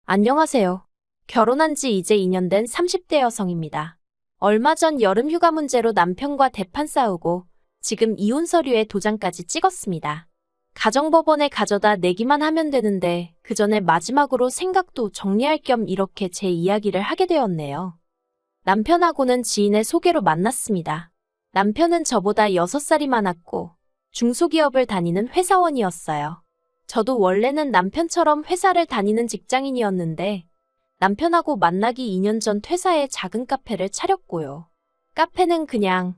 안녕하세요. 결혼한 지 이제 2년 된 30대 여성입니다. 얼마 전 여름 휴가 문제로 남편과 대판 싸우고 지금 이혼 서류에 도장까지 찍었습니다. 가정법원에 가져다 내기만 하면 되는데 그 전에 마지막으로 생각도 정리할 겸 이렇게 제 이야기를 하게 되었네요. 남편하고는 지인의 소개로 만났습니다. 남편은 저보다 6살이 많았고 중소기업을 다니는 회사원이었어요. 저도 원래는 남편처럼 회사를 다니는 직장인이었는데 남편하고 만나기 2년 전 퇴사해 작은 카페를 차렸고요. 카페는 그냥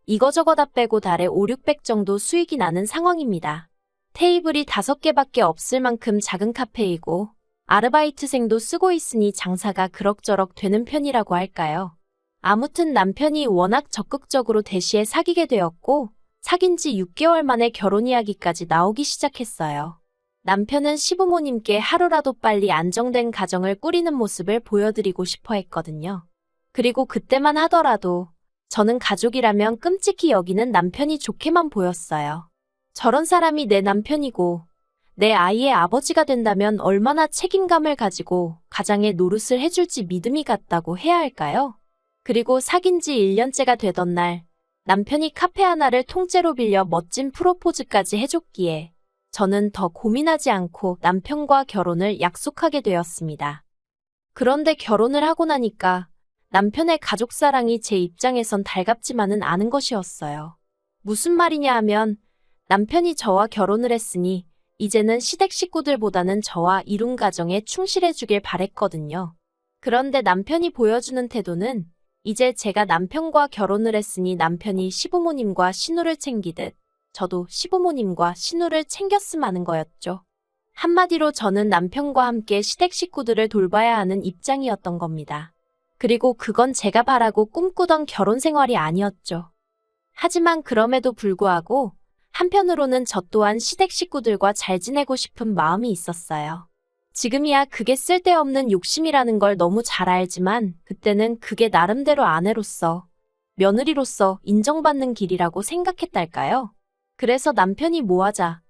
이거저거 다 빼고 달에 5, 600 정도 수익이 나는 상황입니다. 테이블이 5개밖에 없을 만큼 작은 카페이고 아르바이트생도 쓰고 있으니 장사가 그럭저럭 되는 편이라고 할까요? 아무튼 남편이 워낙 적극적으로 대시에 사귀게 되었고 사귄 지 6개월 만에 결혼 이야기까지 나오기 시작했어요. 남편은 시부모님께 하루라도 빨리 안정된 가정을 꾸리는 모습을 보여드리고 싶어 했거든요. 그리고 그때만 하더라도 저는 가족이라면 끔찍히 여기는 남편이 좋게만 보였어요. 저런 사람이 내 남편이고 내 아이의 아버지가 된다면 얼마나 책임감을 가지고 가장의 노릇을 해줄지 믿음이 갔다고 해야 할까요? 그리고 사귄 지 1년째가 되던 날 남편이 카페 하나를 통째로 빌려 멋진 프로포즈까지 해줬기에 저는 더 고민하지 않고 남편과 결혼을 약속하게 되었습니다. 그런데 결혼을 하고 나니까 남편의 가족사랑이 제 입장에선 달갑지만은 않은 것이었어요. 무슨 말이냐 하면 남편이 저와 결혼을 했으니 이제는 시댁 식구들보다는 저와 이룬 가정에 충실해주길 바랬거든요. 그런데 남편이 보여주는 태도는 이제 제가 남편과 결혼을 했으니 남편이 시부모님과 시누를 챙기듯 저도 시부모님과 시누를 챙겼음 하는 거였죠. 한마디로 저는 남편과 함께 시댁 식구들을 돌봐야 하는 입장이었던 겁니다. 그리고 그건 제가 바라고 꿈꾸던 결혼 생활이 아니었죠. 하지만 그럼에도 불구하고 한편으로는 저 또한 시댁 식구들과 잘 지내고 싶은 마음이 있었어요. 지금이야 그게 쓸데없는 욕심이라는 걸 너무 잘 알지만 그때는 그게 나름대로 아내로서, 며느리로서 인정받는 길이라고 생각했달까요? 그래서 남편이 뭐 하자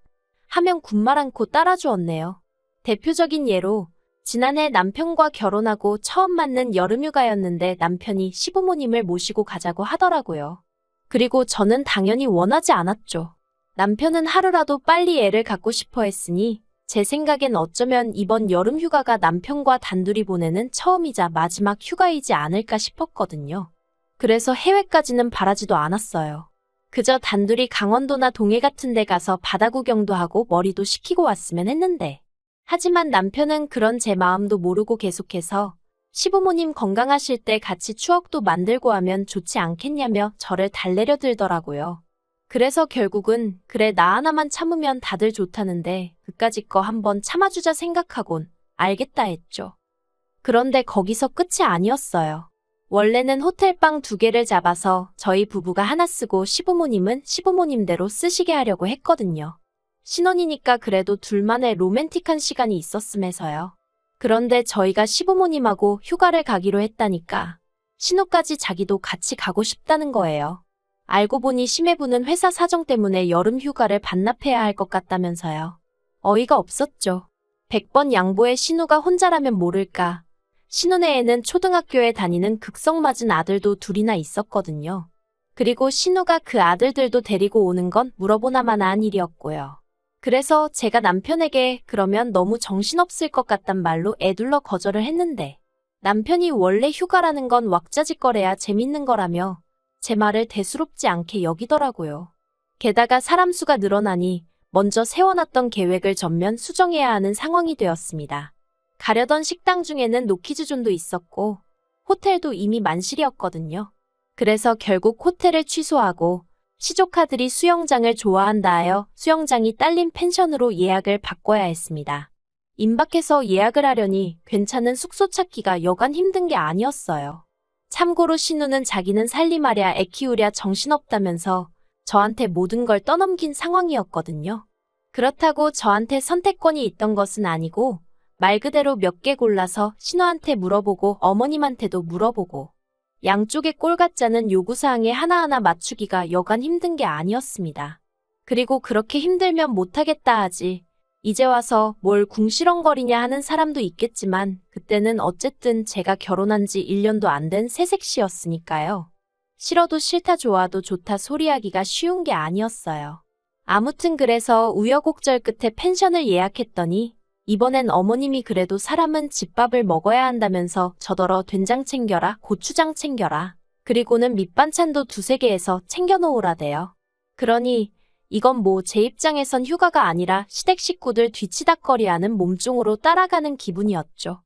하면 군말 않고 따라주었네요. 대표적인 예로 지난해 남편과 결혼하고 처음 맞는 여름휴가였는데 남편이 시부모님을 모시고 가자고 하더라고요. 그리고 저는 당연히 원하지 않았죠. 남편은 하루라도 빨리 애를 갖고 싶어 했으니 제 생각엔 어쩌면 이번 여름휴가가 남편과 단둘이 보내는 처음이자 마지막 휴가이지 않을까 싶었거든요. 그래서 해외까지는 바라지도 않았어요. 그저 단둘이 강원도나 동해 같은 데 가서 바다 구경도 하고 머리도 식히고 왔으면 했는데. 하지만 남편은 그런 제 마음도 모르고 계속해서 시부모님 건강하실 때 같이 추억도 만들고 하면 좋지 않겠냐며 저를 달래려 들더라고요. 그래서 결국은 그래 나 하나만 참으면 다들 좋다는데 그까짓 거 한번 참아주자 생각하곤 알겠다 했죠. 그런데 거기서 끝이 아니었어요. 원래는 호텔방 2개를 잡아서 저희 부부가 하나 쓰고 시부모님은 시부모님대로 쓰시게 하려고 했거든요. 신혼이니까 그래도 둘만의 로맨틱한 시간이 있었음에서요. 그런데 저희가 시부모님하고 휴가를 가기로 했다니까 신호까지 자기도 같이 가고 싶다는 거예요. 알고 보니 시매부는 회사 사정 때문에 여름 휴가를 반납해야 할 것 같다면서요. 어이가 없었죠. 100번 양보해 신우가 혼자라면 모를까. 신우네 애는 초등학교에 다니는 극성맞은 아들도 2이나 있었거든요. 그리고 신우가 그 아들들도 데리고 오는 건 물어보나마나한 일이었고요. 그래서 제가 남편에게 그러면 너무 정신없을 것 같단 말로 애둘러 거절을 했는데 남편이 원래 휴가라는 건 왁자지껄해야 재밌는 거라며 제 말을 대수롭지 않게 여기더라고요. 게다가 사람 수가 늘어나니 먼저 세워놨던 계획을 전면 수정해야 하는 상황이 되었습니다. 가려던 식당 중에는 노키즈존도 있었고 호텔도 이미 만실이었거든요. 그래서 결국 호텔을 취소하고 시조카들이 수영장을 좋아한다 하여 수영장이 딸린 펜션으로 예약을 바꿔야 했습니다. 임박해서 예약을 하려니 괜찮은 숙소 찾기가 여간 힘든 게 아니었어요. 참고로 신우는 자기는 살림하랴 애 키우랴 정신없다면서 저한테 모든 걸 떠넘긴 상황이었거든요. 그렇다고 저한테 선택권이 있던 것은 아니고 말 그대로 몇 개 골라서 신우한테 물어보고 어머님한테도 물어보고 양쪽의 꼴 같지 않은 요구사항에 하나하나 맞추기가 여간 힘든 게 아니었습니다. 그리고 그렇게 힘들면 못하겠다 하지 이제 와서 뭘 궁시렁거리냐 하는 사람도 있겠지만 그때는 어쨌든 제가 결혼한 지 1년도 안 된 새색시였으니까요. 싫어도 싫다 좋아도 좋다 소리하기가 쉬운 게 아니었어요. 아무튼 그래서 우여곡절 끝에 펜션을 예약했더니 이번엔 어머님이 그래도 사람은 집밥을 먹어야 한다면서 저더러 된장 챙겨라, 고추장 챙겨라. 그리고는 밑반찬도 두세 개에서 챙겨놓으라대요. 그러니 이건 뭐 제 입장에선 휴가가 아니라 시댁 식구들 뒤치다꺼리하는 몸종으로 따라가는 기분이었죠.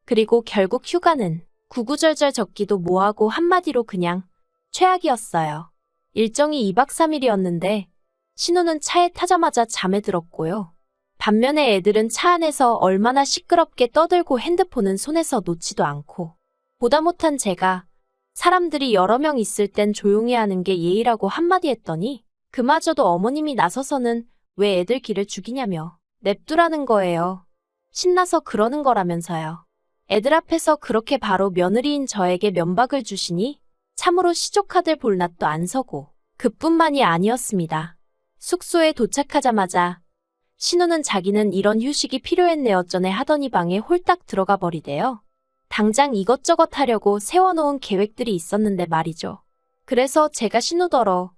그리고 결국 휴가는 구구절절 적기도 뭐하고 한마디로 그냥 최악이었어요. 일정이 2박 3일이었는데 신우는 차에 타자마자 잠에 들었고요. 반면에 애들은 차 안에서 얼마나 시끄럽게 떠들고 핸드폰은 손에서 놓지도 않고 보다 못한 제가 사람들이 여러 명 있을 땐 조용히 하는 게 예의라고 한마디 했더니 그마저도 어머님이 나서서는 왜 애들 기를 죽이냐며 냅두라는 거예요. 신나서 그러는 거라면서요. 애들 앞에서 그렇게 바로 며느리인 저에게 면박을 주시니 참으로 시조카들 볼 낯도 안 서고 그뿐만이 아니었습니다. 숙소에 도착하자마자 신우는 자기는 이런 휴식이 필요했네 어쩌네 하더니 방에 홀딱 들어가 버리대요. 당장 이것저것 하려고 세워놓은 계획들이 있었는데 말이죠. 그래서 제가 신우더러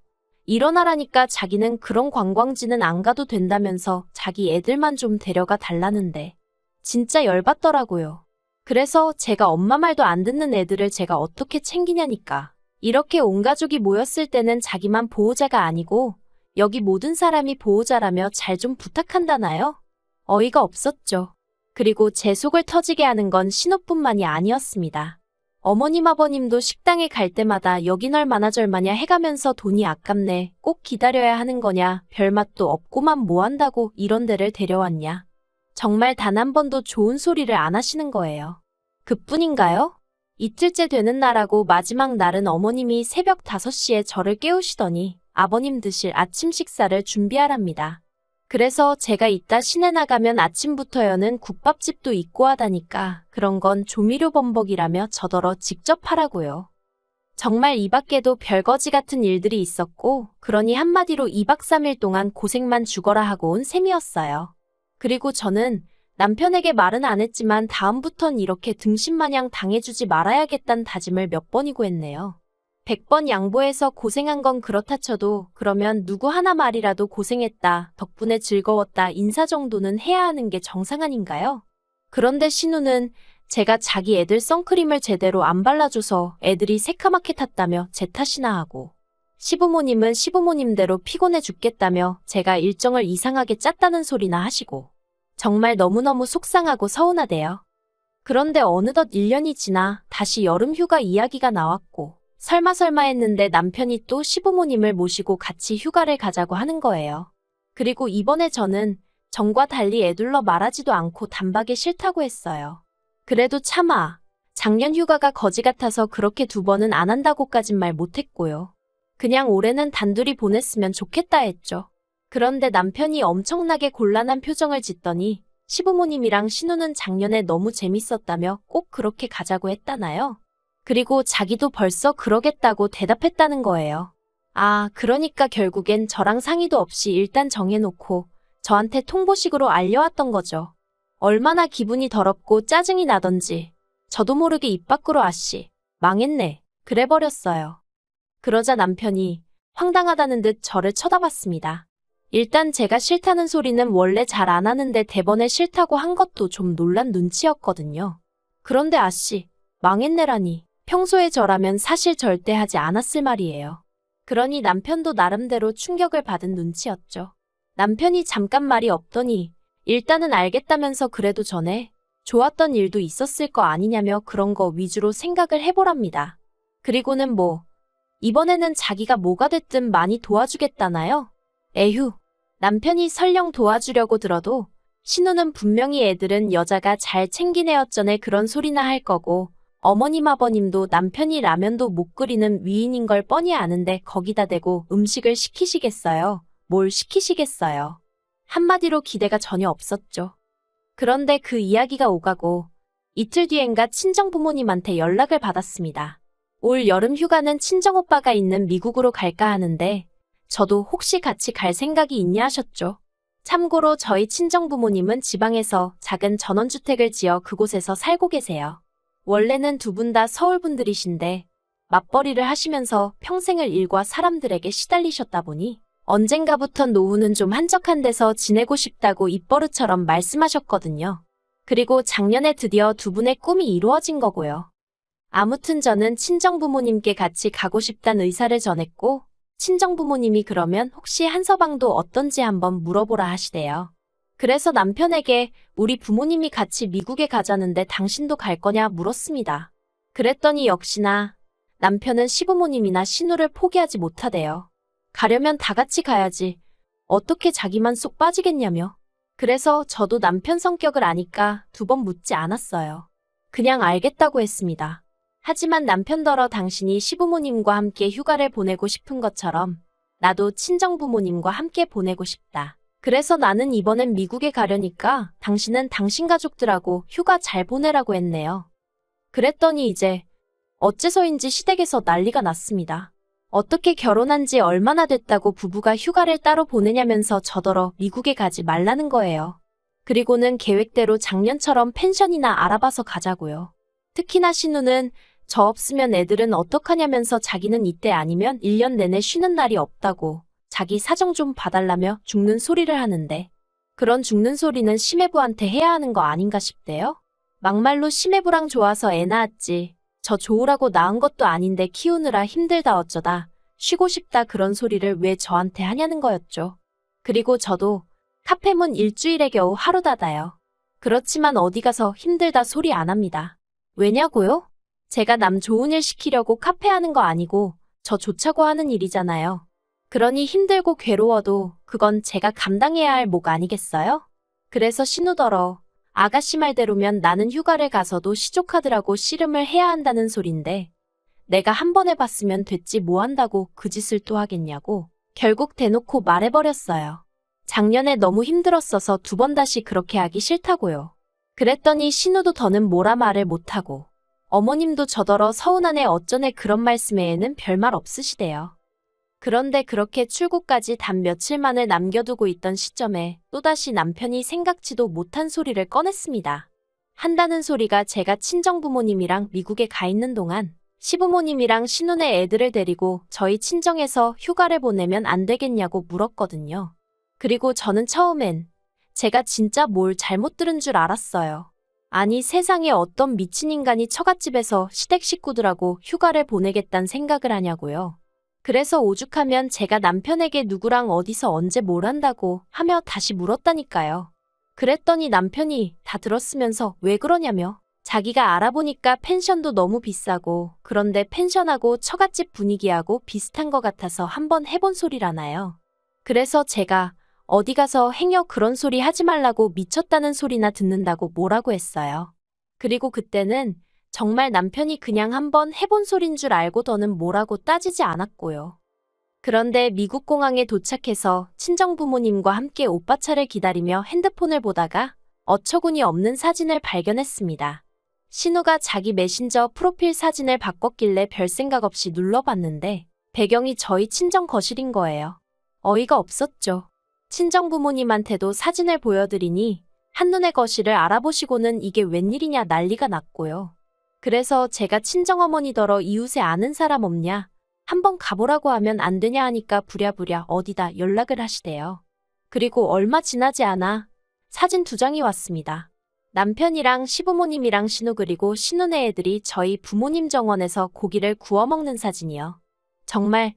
일어나라니까 자기는 그런 관광지는 안 가도 된다면서 자기 애들만 좀 데려가 달라는데 진짜 열받더라고요. 그래서 제가 엄마 말도 안 듣는 애들을 제가 어떻게 챙기냐니까. 이렇게 온 가족이 모였을 때는 자기만 보호자가 아니고 여기 모든 사람이 보호자라며 잘 좀 부탁한다나요? 어이가 없었죠. 그리고 제 속을 터지게 하는 건 신우뿐만이 아니었습니다. 어머님 아버님도 식당에 갈 때마다 여긴 얼마나 절마냐 해가면서 돈이 아깝네, 꼭 기다려야 하는 거냐, 별맛도 없고만 뭐 한다고 이런 데를 데려왔냐. 정말 단 한 번도 좋은 소리를 안 하시는 거예요. 그뿐인가요? 이틀째 되는 날하고 마지막 날은 어머님이 새벽 5시에 저를 깨우시더니 아버님 드실 아침 식사를 준비하랍니다. 그래서 제가 이따 시내 나가면 아침부터여는 국밥집도 있고 하다니까 그런 건 조미료 범벅이라며 저더러 직접 하라고요. 정말 이 밖에도 별거지 같은 일들이 있었고 그러니 한마디로 2박 3일 동안 고생만 죽어라 하고 온 셈이었어요. 그리고 저는 남편에게 말은 안 했지만 다음부턴 이렇게 등신마냥 당해주지 말아야겠다는 다짐을 몇 번이고 했네요. 100번 양보해서 고생한 건 그렇다 쳐도 그러면 누구 하나 말이라도 고생했다, 덕분에 즐거웠다 인사 정도는 해야 하는 게 정상 아닌가요? 그런데 신우는 제가 자기 애들 선크림을 제대로 안 발라줘서 애들이 새카맣게 탔다며 제 탓이나 하고 시부모님은 시부모님대로 피곤해 죽겠다며 제가 일정을 이상하게 짰다는 소리나 하시고 정말 너무너무 속상하고 서운하대요. 그런데 어느덧 1년이 지나 다시 여름휴가 이야기가 나왔고 설마 했는데 남편이 또 시부모님을 모시고 같이 휴가를 가자고 하는 거예요. 그리고 이번에 저는 전과 달리 애둘러 말하지도 않고 단박에 싫다고 했어요. 그래도 차마 작년 휴가가 거지 같아서 그렇게 2번은 안 한다고까진 말 못했고요. 그냥 올해는 단둘이 보냈으면 좋겠다 했죠. 그런데 남편이 엄청나게 곤란한 표정을 짓더니 시부모님이랑 신우는 작년에 너무 재밌었다며 꼭 그렇게 가자고 했다나요? 그리고 자기도 벌써 그러겠다고 대답했다는 거예요. 아, 그러니까 결국엔 저랑 상의도 없이 일단 정해놓고 저한테 통보식으로 알려왔던 거죠. 얼마나 기분이 더럽고 짜증이 나던지 저도 모르게 입 밖으로 아씨, 망했네, 그래버렸어요. 그러자 남편이 황당하다는 듯 저를 쳐다봤습니다. 일단 제가 싫다는 소리는 원래 잘 안 하는데 대번에 싫다고 한 것도 좀 놀란 눈치였거든요. 그런데 아씨, 망했네라니. 평소에 저라면 사실 절대 하지 않았을 말이에요. 그러니 남편도 나름대로 충격을 받은 눈치였죠. 남편이 잠깐 말이 없더니 일단은 알겠다면서 그래도 전에 좋았던 일도 있었을 거 아니냐며 그런 거 위주로 생각을 해보랍니다. 그리고는 뭐 이번에는 자기가 뭐가 됐든 많이 도와주겠다나요? 에휴, 남편이 설령 도와주려고 들어도 신우는 분명히 애들은 여자가 잘 챙긴 애였전에 그런 소리나 할 거고 어머님 아버님도 남편이 라면도 못 끓이는 위인인 걸 뻔히 아는데 거기다 대고 음식을 시키시겠어요? 뭘 시키시겠어요? 한마디로 기대가 전혀 없었죠. 그런데 그 이야기가 오가고 이틀 뒤엔가 친정부모님한테 연락을 받았습니다. 올 여름 휴가는 친정오빠가 있는 미국으로 갈까 하는데 저도 혹시 같이 갈 생각이 있냐 하셨죠. 참고로 저희 친정부모님은 지방에서 작은 전원주택을 지어 그곳에서 살고 계세요. 원래는 두 분 다 서울 분들이신데 맞벌이를 하시면서 평생을 일과 사람들에게 시달리셨다 보니 언젠가부턴 노후는 좀 한적한 데서 지내고 싶다고 입버릇처럼 말씀하셨거든요. 그리고 작년에 드디어 두 분의 꿈이 이루어진 거고요. 아무튼 저는 친정부모님께 같이 가고 싶다는 의사를 전했고 친정부모님이 그러면 혹시 한서방도 어떤지 한번 물어보라 하시대요. 그래서 남편에게 우리 부모님이 같이 미국에 가자는데 당신도 갈 거냐 물었습니다. 그랬더니 역시나 남편은 시부모님이나 신우를 포기하지 못하대요. 가려면 다 같이 가야지. 어떻게 자기만 쏙 빠지겠냐며. 그래서 저도 남편 성격을 아니까 두 번 묻지 않았어요. 그냥 알겠다고 했습니다. 하지만 남편더러 당신이 시부모님과 함께 휴가를 보내고 싶은 것처럼 나도 친정부모님과 함께 보내고 싶다. 그래서 나는 이번엔 미국에 가려니까 당신은 당신 가족들하고 휴가 잘 보내라고 했네요. 그랬더니 이제 어째서인지 시댁에서 난리가 났습니다. 어떻게 결혼한 지 얼마나 됐다고 부부가 휴가를 따로 보내냐면서 저더러 미국에 가지 말라는 거예요. 그리고는 계획대로 작년처럼 펜션이나 알아봐서 가자고요. 특히나 신우는 저 없으면 애들은 어떡하냐면서 자기는 이때 아니면 1년 내내 쉬는 날이 없다고 자기 사정 좀 봐달라며 죽는 소리를 하는데 그런 죽는 소리는 시매부한테 해야 하는 거 아닌가 싶대요. 막말로 시매부랑 좋아서 애 낳았지. 저 좋으라고 낳은 것도 아닌데 키우느라 힘들다 어쩌다 쉬고 싶다 그런 소리를 왜 저한테 하냐는 거였죠. 그리고 저도 카페문 일주일에 겨우 하루 닫아요. 그렇지만 어디 가서 힘들다 소리 안 합니다. 왜냐고요? 제가 남 좋은 일 시키려고 카페 하는 거 아니고 저 좋자고 하는 일이잖아요. 그러니 힘들고 괴로워도 그건 제가 감당해야 할 목 아니겠어요? 그래서 신우더러 아가씨 말대로면 나는 휴가를 가서도 시조카드라고 씨름을 해야 한다는 소린데 내가 한 번 해봤으면 됐지 뭐 한다고 그 짓을 또 하겠냐고 결국 대놓고 말해버렸어요. 작년에 너무 힘들었어서 두 번 다시 그렇게 하기 싫다고요. 그랬더니 신우도 더는 뭐라 말을 못하고 어머님도 저더러 서운하네 어쩌네 그런 말씀에는 별말 없으시대요. 그런데 그렇게 출국까지 단 며칠만을 남겨두고 있던 시점에 또다시 남편이 생각지도 못한 소리를 꺼냈습니다. 한다는 소리가 제가 친정부모님이랑 미국에 가 있는 동안 시부모님이랑 신혼의 애들을 데리고 저희 친정에서 휴가를 보내면 안 되겠냐고 물었거든요. 그리고 저는 처음엔 제가 진짜 뭘 잘못 들은 줄 알았어요. 아니 세상에 어떤 미친 인간이 처갓집에서 시댁 식구들하고 휴가를 보내겠다는 생각을 하냐고요. 그래서 오죽하면 제가 남편에게 누구랑 어디서 언제 뭘 한다고 하며 다시 물었다니까요. 그랬더니 남편이 다 들었으면서 왜 그러냐며 자기가 알아보니까 펜션도 너무 비싸고 그런데 펜션하고 처갓집 분위기하고 비슷한 것 같아서 한번 해본 소리라나요. 그래서 제가 어디 가서 행여 그런 소리 하지 말라고 미쳤다는 소리나 듣는다고 뭐라고 했어요. 그리고 그때는 정말 남편이 그냥 한번 해본 소린 줄 알고 더는 뭐라고 따지지 않았고요. 그런데 미국 공항에 도착해서 친정부모님과 함께 오빠 차를 기다리며 핸드폰을 보다가 어처구니 없는 사진을 발견했습니다. 신우가 자기 메신저 프로필 사진을 바꿨길래 별 생각 없이 눌러봤는데 배경이 저희 친정 거실인 거예요. 어이가 없었죠. 친정부모님한테도 사진을 보여드리니 한눈에 거실을 알아보시고는 이게 웬일이냐 난리가 났고요. 그래서 제가 친정어머니더러 이웃에 아는 사람 없냐? 한번 가보라고 하면 안 되냐 하니까 부랴부랴 어디다 연락을 하시대요. 그리고 얼마 지나지 않아 사진 2장이 왔습니다. 남편이랑 시부모님이랑 신우 그리고 신우네 애들이 저희 부모님 정원에서 고기를 구워 먹는 사진이요. 정말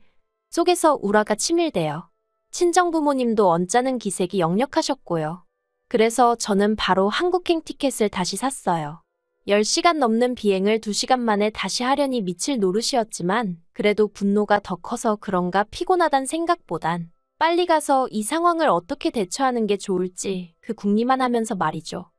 속에서 우라가 치밀대요. 친정부모님도 언짢은 기색이 역력하셨고요. 그래서 저는 바로 한국행 티켓을 다시 샀어요. 10시간 넘는 비행을 2시간 만에 다시 하려니 미칠 노릇이었지만 그래도 분노가 더 커서 그런가 피곤하단 생각보단 빨리 가서 이 상황을 어떻게 대처하는 게 좋을지 그 궁리만 하면서 말이죠.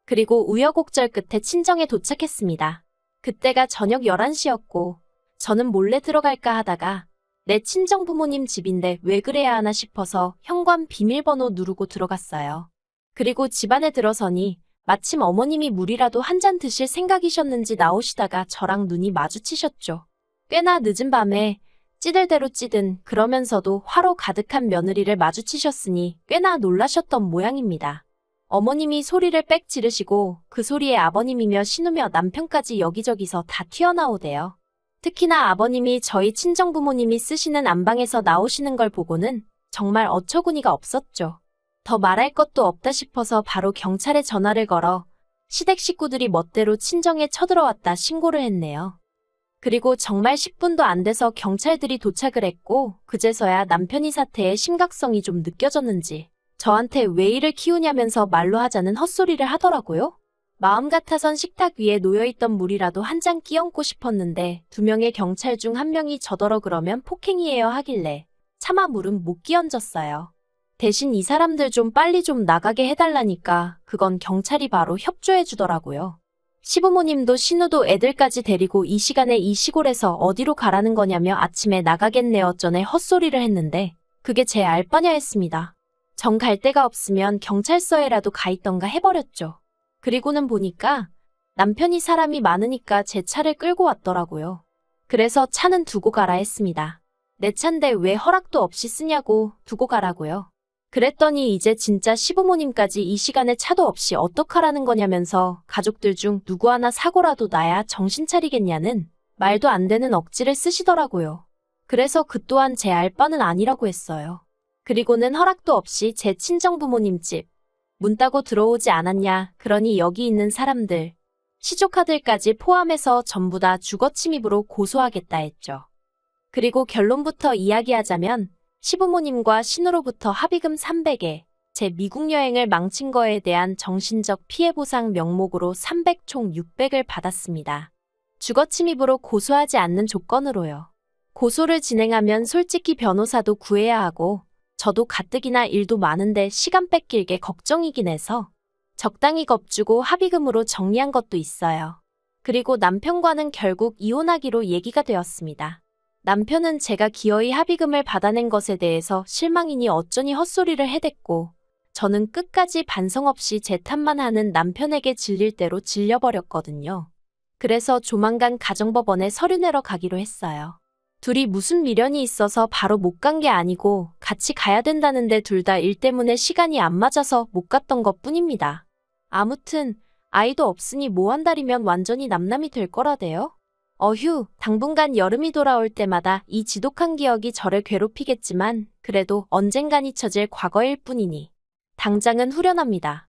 그리고 우여곡절 끝에 친정에 도착했습니다. 그때가 저녁 11시였고 저는 몰래 들어갈까 하다가 내 친정부모님 집인데 왜 그래야 하나 싶어서 현관 비밀번호 누르고 들어갔어요. 그리고 집 안에 들어서니 마침 어머님이 물이라도 한 잔 드실 생각이셨는지 나오시다가 저랑 눈이 마주치셨죠. 꽤나 늦은 밤에 찌들대로 찌든 그러면서도 화로 가득한 며느리를 마주치셨으니 꽤나 놀라셨던 모양입니다. 어머님이 소리를 빽 지르시고 그 소리에 아버님이며 신우며 남편까지 여기저기서 다 튀어나오대요. 특히나 아버님이 저희 친정부모님이 쓰시는 안방에서 나오시는 걸 보고는 정말 어처구니가 없었죠. 더 말할 것도 없다 싶어서 바로 경찰에 전화를 걸어 시댁 식구들이 멋대로 친정에 쳐들어왔다 신고를 했네요. 그리고 정말 10분도 안 돼서 경찰들이 도착을 했고 그제서야 남편이 사태의 심각성이 좀 느껴졌는지 저한테 왜 이를 키우냐면서 말로 하자는 헛소리를 하더라고요. 마음 같아선 식탁 위에 놓여있던 물이라도 한 잔 끼얹고 싶었는데 2명의 경찰 중 1명이 저더러 그러면 폭행이에요 하길래 차마 물은 못 끼얹었어요. 대신 이 사람들 좀 빨리 좀 나가게 해달라니까 그건 경찰이 바로 협조해 주더라고요. 시부모님도 신우도 애들까지 데리고 이 시간에 이 시골에서 어디로 가라는 거냐며 아침에 나가겠네 어쩌네 헛소리를 했는데 그게 제 알바냐 했습니다. 정 갈 데가 없으면 경찰서에라도 가 있던가 해버렸죠. 그리고는 보니까 남편이 사람이 많으니까 제 차를 끌고 왔더라고요. 그래서 차는 두고 가라 했습니다. 내 차인데 왜 허락도 없이 쓰냐고 두고 가라고요. 그랬더니 이제 진짜 시부모님까지 이 시간에 차도 없이 어떡하라는 거냐면서 가족들 중 누구 하나 사고라도 나야 정신 차리겠냐는 말도 안 되는 억지를 쓰시더라고요. 그래서 그 또한 제 알바는 아니라고 했어요. 그리고는 허락도 없이 제 친정부모님 집 문 따고 들어오지 않았냐 그러니 여기 있는 사람들 시조카들까지 포함해서 전부 다 주거침입으로 고소하겠다 했죠. 그리고 결론부터 이야기하자면 시부모님과 신우로부터 합의금 300에 제 미국 여행을 망친 거에 대한 정신적 피해 보상 명목으로 300 총 600을 받았습니다. 주거침입으로 고소하지 않는 조건으로요. 고소를 진행하면 솔직히 변호사도 구해야 하고 저도 가뜩이나 일도 많은데 시간 뺏길 게 걱정이긴 해서 적당히 겁주고 합의금으로 정리한 것도 있어요. 그리고 남편과는 결국 이혼하기로 얘기가 되었습니다. 남편은 제가 기어이 합의금을 받아낸 것에 대해서 실망이니 어쩌니 헛소리를 해댔고 저는 끝까지 반성 없이 제 탓만 하는 남편에게 질릴 대로 질려버렸거든요. 그래서 조만간 가정법원에 서류 내러 가기로 했어요. 둘이 무슨 미련이 있어서 바로 못 간 게 아니고 같이 가야 된다는데 둘 다 일 때문에 시간이 안 맞아서 못 갔던 것 뿐입니다. 아무튼 아이도 없으니 뭐 한 달이면 완전히 남남이 될 거라대요. 어휴, 당분간 여름이 돌아올 때마다 이 지독한 기억이 저를 괴롭히겠지만 그래도 언젠간 잊혀질 과거일 뿐이니 당장은 후련합니다.